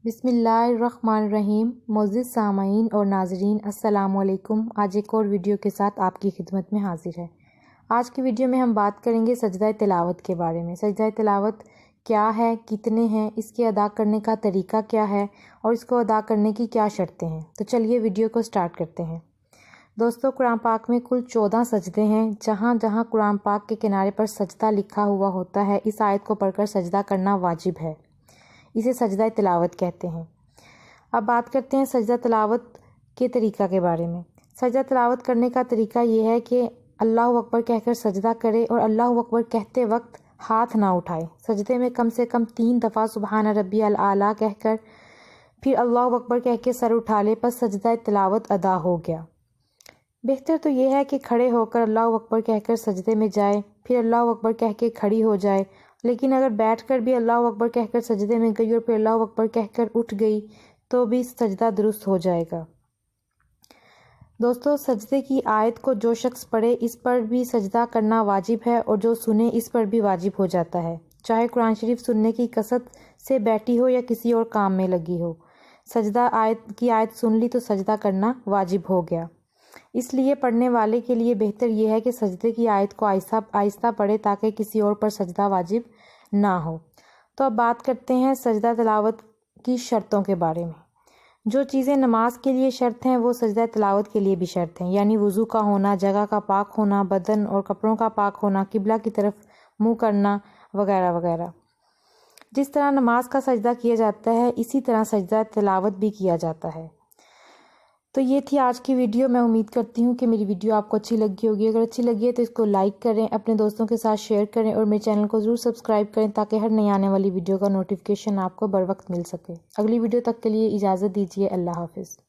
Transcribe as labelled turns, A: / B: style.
A: بسم اللہ الرحمن الرحیم۔ معزز سامعین اور ناظرین السلام علیکم۔ آج ایک اور ویڈیو کے ساتھ آپ کی خدمت میں حاضر ہے۔ آج کی ویڈیو میں ہم بات کریں گے سجدہ تلاوت کے بارے میں۔ سجدہ تلاوت کیا ہے، کتنے ہیں، اس کے ادا کرنے کا طریقہ کیا ہے اور اس کو ادا کرنے کی کیا شرطیں ہیں۔ تو چلیے ویڈیو کو سٹارٹ کرتے ہیں۔ دوستو، قرآن پاک میں کل 14 سجدے ہیں۔ جہاں جہاں قرآن پاک کے کنارے پر سجدہ لکھا ہوا ہوتا ہے، اس آیت کو پڑھ کر سجدہ کرنا واجب ہے۔ اسے سجدہ تلاوت کہتے ہیں۔ اب بات کرتے ہیں سجدہ تلاوت کے طریقہ کے بارے میں۔ سجدہ تلاوت کرنے کا طریقہ یہ ہے کہ اللہ اکبر کہہ کر سجدہ کرے اور اللہ اکبر کہتے وقت ہاتھ نہ اٹھائے۔ سجدے میں کم سے کم 3 دفعہ سبحان ربی الاعلیٰ کہہ کر پھر اللہ اکبر کہہ کے سر اٹھا لے، پس سجدہ تلاوت ادا ہو گیا۔ بہتر تو یہ ہے کہ کھڑے ہو کر اللہ اکبر کہہ کر سجدے میں جائے، پھر اللہ اکبر کہہ کے کھڑی ہو جائے، لیکن اگر بیٹھ کر بھی اللہ اکبر کہہ کر سجدے میں گئی اور پھر اللہ اکبر کہہ کر اٹھ گئی تو بھی سجدہ درست ہو جائے گا۔ دوستو، سجدے کی آیت کو جو شخص پڑھے اس پر بھی سجدہ کرنا واجب ہے اور جو سنے اس پر بھی واجب ہو جاتا ہے، چاہے قرآن شریف سننے کی کثرت سے بیٹھی ہو یا کسی اور کام میں لگی ہو۔ سجدہ آیت سن لی تو سجدہ کرنا واجب ہو گیا۔ اس لیے پڑھنے والے کے لیے بہتر یہ ہے کہ سجدے کی آیت کو آہستہ آہستہ پڑھے تاکہ کسی اور پر سجدہ واجب نہ ہو۔ تو اب بات کرتے ہیں سجدہ تلاوت کی شرطوں کے بارے میں۔ جو چیزیں نماز کے لیے شرط ہیں وہ سجدہ تلاوت کے لیے بھی شرط ہیں، یعنی وضو کا ہونا، جگہ کا پاک ہونا، بدن اور کپڑوں کا پاک ہونا، قبلہ کی طرف منہ کرنا وغیرہ وغیرہ۔ جس طرح نماز کا سجدہ کیا جاتا ہے اسی طرح سجدہ تلاوت بھی کیا جاتا ہے۔ تو یہ تھی آج کی ویڈیو۔ میں امید کرتی ہوں کہ میری ویڈیو آپ کو اچھی لگی ہوگی۔ اگر اچھی لگی ہے تو اس کو لائک کریں، اپنے دوستوں کے ساتھ شیئر کریں اور میرے چینل کو ضرور سبسکرائب کریں تاکہ ہر نئی آنے والی ویڈیو کا نوٹیفیکیشن آپ کو بر وقت مل سکے۔ اگلی ویڈیو تک کے لیے اجازت دیجیے۔ اللہ حافظ۔